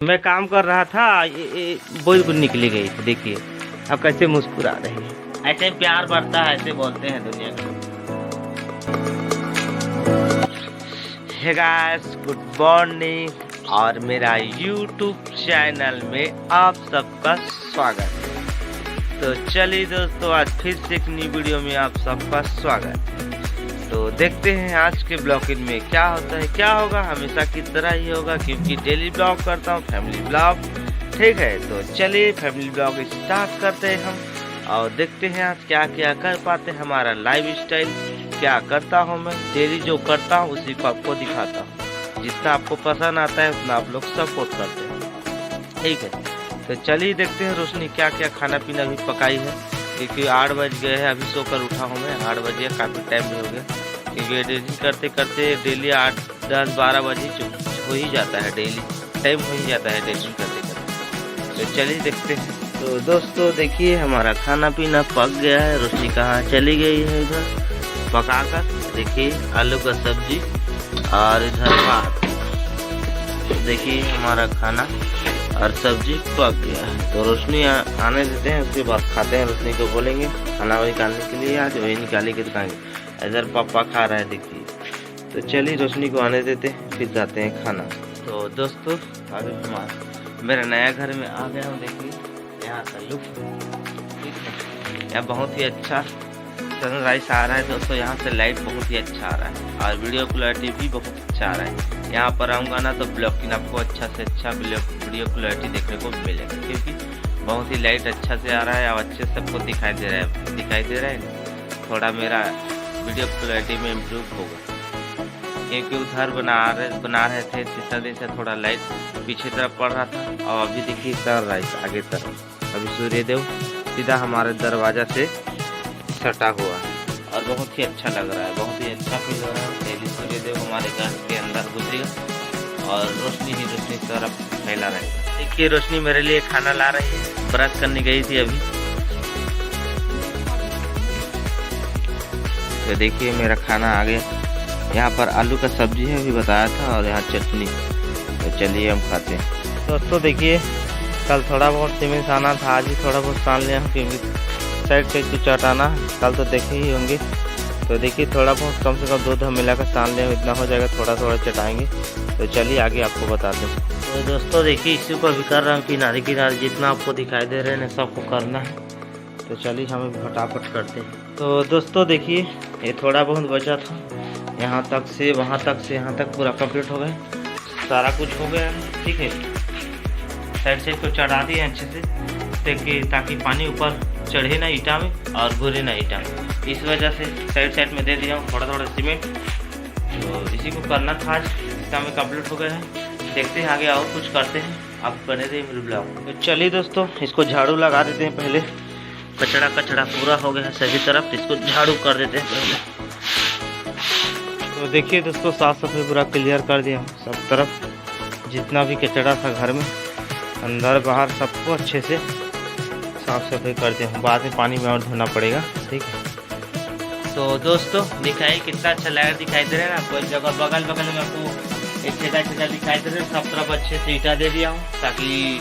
मैं काम कर रहा था, ये बोल को निकली गई थी। देखिए अब कैसे मुस्कुरा रही है। ऐसे प्यार बढ़ता है, ऐसे बोलते हैं दुनिया में। हे गाइस, गुड मॉर्निंग और मेरा YouTube चैनल में आप सबका स्वागत है। तो चलिए दोस्तों, आज फिर से एक नई वीडियो में आप सबका स्वागत है। तो देखते हैं आज के ब्लॉगिंग में क्या होता है, क्या होगा। हमेशा की तरह ही होगा, क्योंकि डेली ब्लॉग करता हूँ, फैमिली ब्लॉग। ठीक है, तो चलिए फैमिली ब्लॉग स्टार्ट करते हैं हम और देखते हैं आज क्या क्या कर पाते हैं। हमारा लाइफ स्टाइल क्या करता हूँ मैं, डेली जो करता हूँ उसी को आपको दिखाता हूँ। जितना आपको पसंद आता है उतना आप लोग सपोर्ट करते हैं। ठीक है, तो चलिए देखते हैं रोशनी क्या क्या खाना पीना भी पकाई है, क्योंकि 8 बज गए हैं। अभी सोकर उठा हूँ मैं, 8 बजे, काफ़ी टाइम भी हो गया, क्योंकि एडिटिंग करते करते डेली 8, 10, 12 बजे हो ही जाता है। डेली टाइम हो ही जाता है एडिटिंग करते करते। तो चलिए देखते हैं। तो दोस्तों देखिए, हमारा खाना पीना पक गया है। रोशनी कहाँ चली गई है इधर पकाकर। देखिए आलू का सब्जी और इधर भात। देखिए हमारा खाना और सब्जी पक गया है। तो रोशनी आने देते हैं, उसके बाद खाते हैं। रोशनी को बोलेंगे खाना निकालने के लिए, आज वही निकाली के दिखाएंगे। इधर पापा खा रहा है देखिए। तो चलिए रोशनी को आने देते हैं, फिर जाते हैं खाना। तो दोस्तों अभी हमारा मेरा नया घर में आ गया हूँ। देखिए यहाँ का लुक, यहाँ बहुत ही अच्छा सनराइज आ रहा है दोस्तों। यहाँ से लाइट बहुत ही अच्छा आ रहा है और वीडियो क्वालिटी भी बहुत अच्छा आ रहा है। यहाँ पर आऊँगा ना तो ब्लॉगिंग आपको अच्छा से अच्छा वीडियो क्वालिटी देखने को मिलेगा, क्योंकि बहुत ही लाइट अच्छा से आ रहा है और अच्छे सबको दिखाई दे रहा है। थोड़ा मेरा वीडियो क्वालिटी में इम्प्रूव होगा, क्योंकि उधर बना रहे थे तीसरा दिन से थोड़ा लाइट पीछे तरफ पड़ रहा था। और अभी देखिए सनराइज आगे तरफ, अभी सूर्यदेव सीधा हमारे दरवाजा से सटा हुआ है और बहुत ही अच्छा लग रहा है, बहुत ही अच्छा फील हो रहा है। डेली सूर्यदेव हमारे घर के अंदर गुजरेगा और रोशनी ही रोशनी तरफ फैला रहेगा। देखिए रोशनी मेरे लिए खाना ला रही है, ब्रश करने गई थी अभी। तो देखिए मेरा खाना आ गया। यहाँ पर आलू का सब्जी है, अभी बताया था, और यहाँ चटनी। तो चलिए हम खाते हैं। दोस्तों देखिए, कल थोड़ा बहुत सीमेंट आना था, आज भी थोड़ा बहुत सान लिया, क्योंकि साइड कुछ चटाना। कल तो देखे ही होंगे। तो देखिए थोड़ा बहुत कम से कम 2 मिलाकर सान लिया, इतना हो जाएगा। थोड़ा थोड़ा चटाएंगे। तो चलिए आगे आपको बताते हैं। तो दोस्तों देखिए, इसी को भी कर रहा हूँ किनारे किनारे, जितना आपको दिखाई दे रहे हैं सबको करना है। तो चलिए हमें फटाफट करते हैं। तो दोस्तों देखिए, ये थोड़ा बहुत बचा था, यहाँ तक से वहाँ तक से यहाँ तक पूरा कंप्लीट हो गया, सारा कुछ हो गया है। ठीक है, साइड से इसको चढ़ा दिए अच्छे से, ताकि पानी ऊपर चढ़े ना ईटा में और घुरे ना ईटा में। इस वजह से साइड में दे दिया हूँ थोड़ा थोड़ा सीमेंट। तो इसी को करना था आज, इसका में कंप्लीट हो गया है। देखते हैं आगे और कुछ करते हैं, आप बने रहिए मेरे ब्लॉग। तो चलिए दोस्तों, इसको झाड़ू लगा देते हैं पहले। कचड़ा पूरा हो गया है सभी तरफ, इसको झाड़ू कर देते हैं पहले। तो देखिए दोस्तों, साफ सफाई पूरा क्लियर कर दिया सब तरफ, जितना भी कचड़ा था घर में, अंदर बाहर सबको अच्छे से साफ सफाई करते हैं। बाद में पानी में और धोना पड़ेगा। ठीक है, तो दोस्तों दिखाइए कितना अच्छा लाइट दिखाई दे रहा है ना। कोई जगह बगल में आपको एक छेदा दिखाई दे रहा है। सब तरफ अच्छे से ईटा दे दिया हूँ, ताकि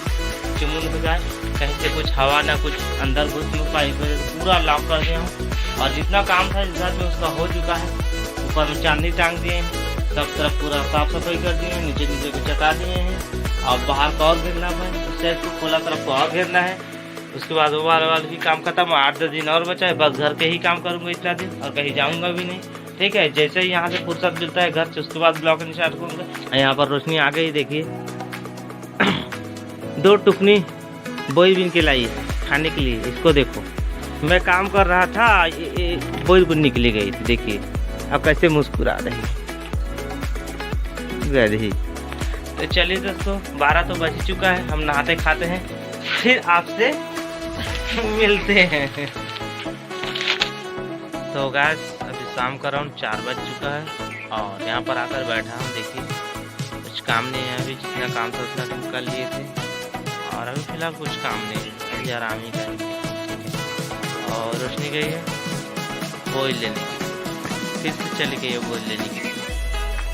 चुमुन हो जाए, कहीं से कुछ हवा ना कुछ अंदर घुस नहीं पाए। पूरा लॉक कर दिया हूँ और जितना काम था इस घर में उसका हो चुका है। ऊपर में चांदी टांग दिए हैं, सब तरफ पूरा साफ सफाई कर दिए हैं, नीचे को चटा दिए हैं। और बाहर का और घेरना है, उस साइड को खोला तरफ को और घेरना है। उसके बाद वो वाला भी काम खत्म। 8-10 दिन और बचा है, बस घर के ही काम करूँगा इतना दिन, और कहीं जाऊँगा भी नहीं। ठीक है, जैसे ही यहाँ से फुर्सत मिलता है घर से, उसके बाद ब्लॉग स्टार्ट करूँगा। यहाँ पर रोशनी आ गई, देखिए 2 टुकनी बोई बीन के लाई खाने के लिए। इसको देखो, मैं काम कर रहा था, ये बोई बुन निकली गई थी। देखिए अब कैसे मुस्कुरा रही गई। तो चलिए दोस्तों, 12 तो बज चुका है, हम नहाते खाते हैं, फिर आपसे मिलते हैं। तो गाइस अभी शाम का राउंड 4 बज चुका है और यहाँ पर आकर बैठा हूँ। देखिए कुछ काम नहीं है, अभी जितना काम था उतना दिन कर लिए थे, और अभी फिलहाल कुछ काम नहीं है, अभी आराम ही करेंगे। और रोशनी गई है बोल लेने, फिर से चली गई है बोल लेने के लिए।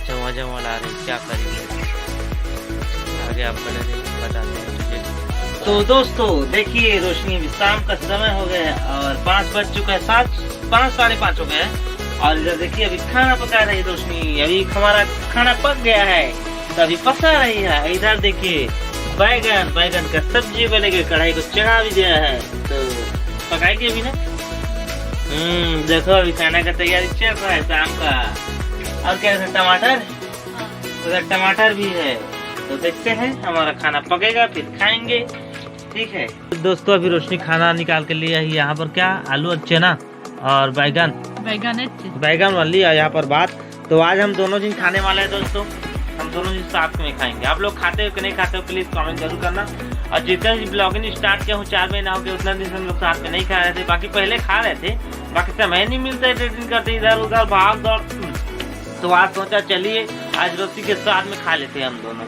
जमा ला रही, क्या करेंगे आगे आप बने रहिए। बताते हैं तुझे। तो दोस्तों देखिए, रोशनी अभी शाम का समय हो गया है और 5 बज चुका है, 5 साढ़े 5 हो गया है। और इधर देखिए अभी खाना पका रही है रोशनी। अभी हमारा खाना पक गया है तो अभी पका रही है। इधर देखिए बैगन का सब्जी बनेगी, कढ़ाई को चढ़ा भी दिया है तो पकाएगी अभी ना। देखो अभी खाना का तैयारी चल रहा है शाम का। और क्या है, टमाटर, उधर टमाटर भी है। तो देखते हैं, हमारा खाना पकेगा फिर खाएंगे, ठीक है। दोस्तों अभी रोशनी खाना निकाल के लिया है। यहाँ पर क्या, आलू और चना और बैगन वाली और यहाँ पर भात। तो आज हम दोनों दिन खाने वाले हैं दोस्तों, हम दोनों दिन साथ में खाएंगे। आप लोग खाते हो कि नहीं खाते हो प्लीज कमेंट जरूर करना। और जितना दिन ब्लॉगिंग स्टार्ट किया हूँ 4 महीना हो गया, उतना दिन हम लोग साथ में नहीं खा रहे थे। बाकी पहले खा रहे थे, बाकी समय नहीं मिलता, एडिटिंग करते इधर उधर भाग दौड़। तो आज सोचा चलिए आज रोशनी के साथ में खा लेते हैं हम दोनों,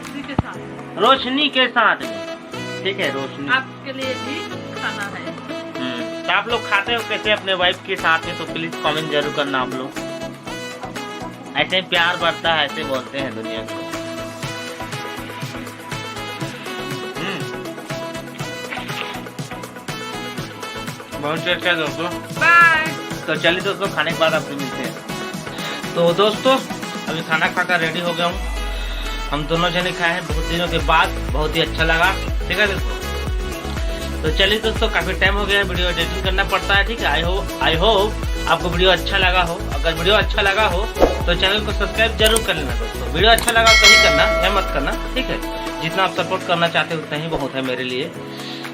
रोशनी के साथ में, ठीक है। रोशनी आपके लिए भी खाना है। तो आप लोग खाते हो कैसे अपने वाइफ के साथ में, तो प्लीज कमेंट जरूर करना आप लोग। ऐसे प्यार बढ़ता है, ऐसे बोलते हैं दुनिया को। बहुत अच्छा दोस्तों, बाय। तो चलिए दोस्तों खाने के बाद आपसे मिलते हैं। तो दोस्तों अभी खाना खाकर रेडी हो गया हूँ। हम दोनों जने खाए हैं बहुत दिनों के बाद, बहुत ही अच्छा लगा, ठीक है दोस्तों। तो चलिए दोस्तों, काफी टाइम हो गया है, वीडियो एडिटिंग करना पड़ता है, ठीक है। आई होप आपको वीडियो अच्छा लगा हो। अगर वीडियो अच्छा लगा हो तो चैनल को सब्सक्राइब जरूर कर लेना दोस्तों। वीडियो अच्छा लगा तो ही करना, या मत करना, ठीक है। जितना आप सपोर्ट करना चाहते हो उतना ही बहुत है मेरे लिए।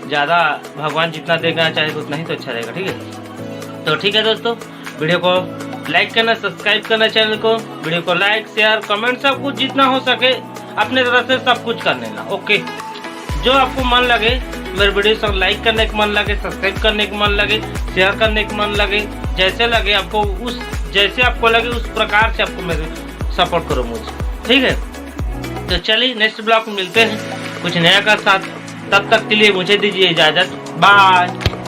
ज़्यादा भगवान जितना देना चाहे उतना ही तो अच्छा रहेगा, ठीक है। तो ठीक है दोस्तों, वीडियो को लाइक करना, सब्सक्राइब करना चैनल को, वीडियो को लाइक शेयर कमेंट सब कुछ जितना हो सके अपने तरफ से सब कुछ कर लेना, ओके। जो आपको मन लगे, मेरे वीडियो से लाइक करने का मन लगे, सब्सक्राइब करने का मन लगे, शेयर करने का मन लगे, जैसे लगे आपको, उस जैसे आपको लगे उस प्रकार से आपको मेरे सपोर्ट करो मुझे, ठीक है। तो चलिए नेक्स्ट ब्लॉग में मिलते हैं कुछ नया का साथ। तब तक के लिए मुझे दीजिए इजाजत, बाय।